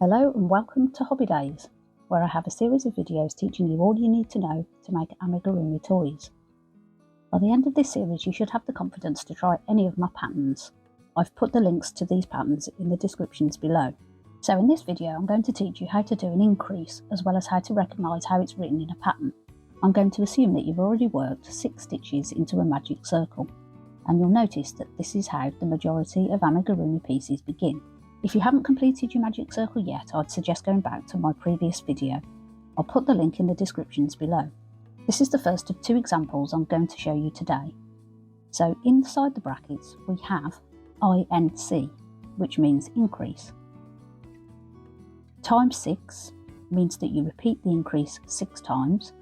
Hello and welcome to Hobby Days, where I have a series of videos teaching you all you need to know to make amigurumi toys. By the end of this series you should have the confidence to try any of my patterns. I've put the links to these patterns in the descriptions below. So in this video I'm going to teach you how to do an increase as well as how to recognise how it's written in a pattern. I'm going to assume that you've already worked 6 stitches into a magic circle, and you'll notice that this is how the majority of amigurumi pieces begin. If you haven't completed your magic circle yet, I'd suggest going back to my previous video. I'll put the link in the descriptions below. This is the first of 2 examples I'm going to show you today. So inside the brackets we have INC, which means increase. Times 6 means that you repeat the increase 6 times,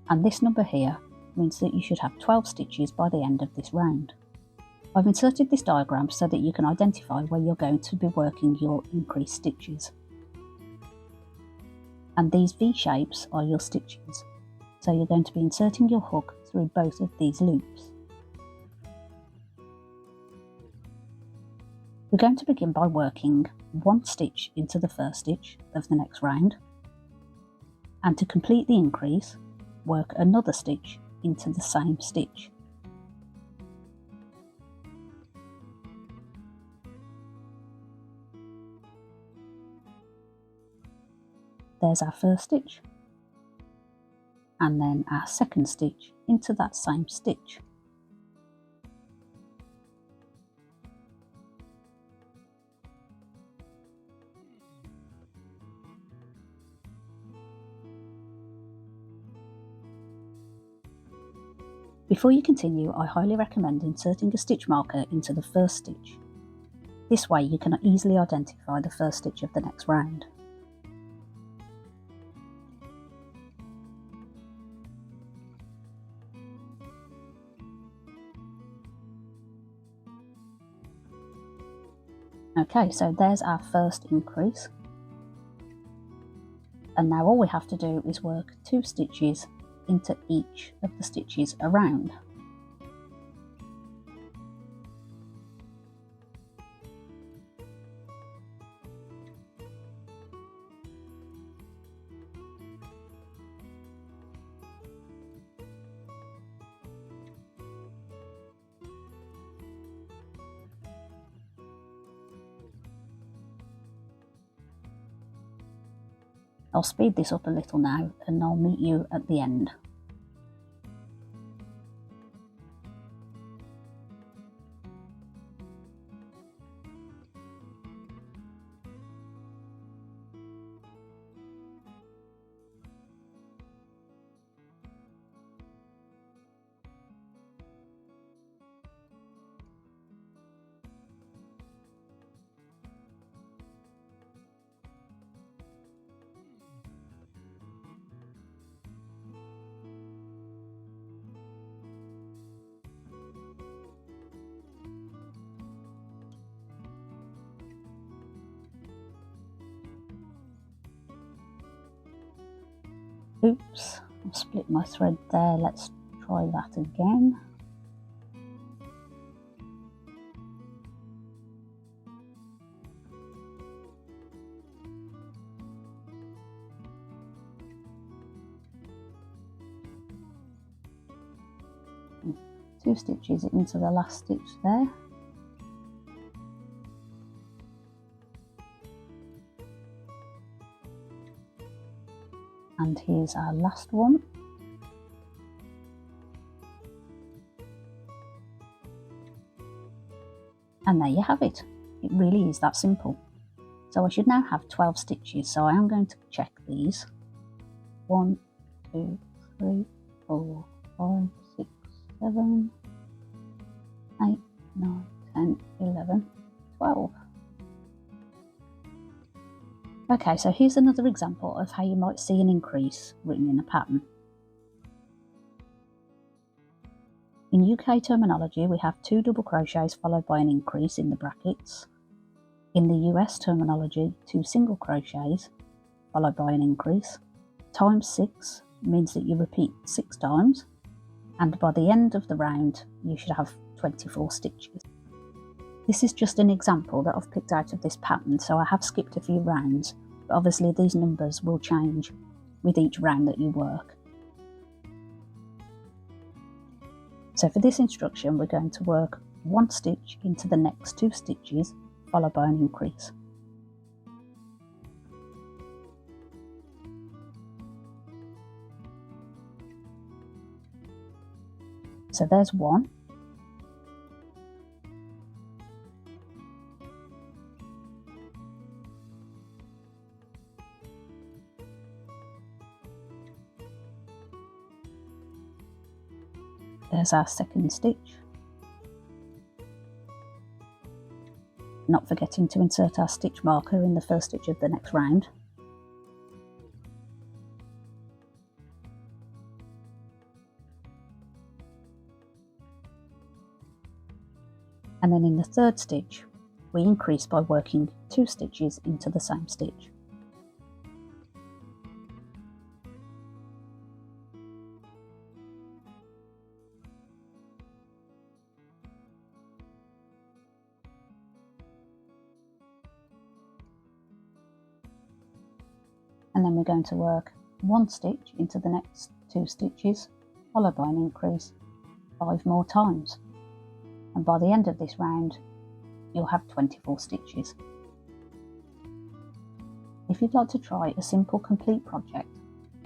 and this number here means that you should have 12 stitches by the end of this round. I've inserted this diagram so that you can identify where you're going to be working your increase stitches. And these V shapes are your stitches, so you're going to be inserting your hook through both of these loops. We're going to begin by working 1 stitch into the first stitch of the next round, and to complete the increase, work another stitch into the same stitch. There's our first stitch, and then our second stitch into that same stitch. Before you continue, I highly recommend inserting a stitch marker into the first stitch. This way you can easily identify the first stitch of the next round. Okay, so there's our first increase, and now all we have to do is work 2 stitches into each of the stitches around. I'll speed this up a little now and I'll meet you at the end. Oops, I've split my thread there, let's try that again. Two stitches into the last stitch there. And here's our last one. And there you have it. It really is that simple. So I should now have 12 stitches, so I am going to check these. 1, 2, 3, 4, 5, 6, 7, 8, 9, 10, 11, 12. Okay, so here's another example of how you might see an increase written in a pattern. In UK terminology, we have 2 double crochets followed by an increase in the brackets. In the US terminology, 2 single crochets followed by an increase. Times 6 means that you repeat 6 times, and by the end of the round you should have 24 stitches. This is just an example that I've picked out of this pattern, so I have skipped a few rounds, but obviously these numbers will change with each round that you work. So for this instruction, we're going to work 1 stitch into the next 2 stitches, followed by an increase. So there's 1. There's our second stitch. Not forgetting to insert our stitch marker in the first stitch of the next round. And then in the third stitch, we increase by working 2 stitches into the same stitch. And then we're going to work 1 stitch into the next 2 stitches, followed by an increase 5 more times. And by the end of this round, you'll have 24 stitches. If you'd like to try a simple complete project,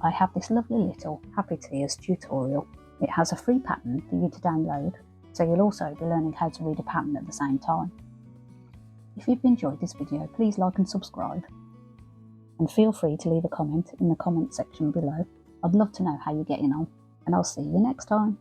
I have this lovely little Happy Tears tutorial. It has a free pattern for you to download, so you'll also be learning how to read a pattern at the same time. If you've enjoyed this video, please like and subscribe. And feel free to leave a comment in the comment section below. I'd love to know how you're getting on, and I'll see you next time.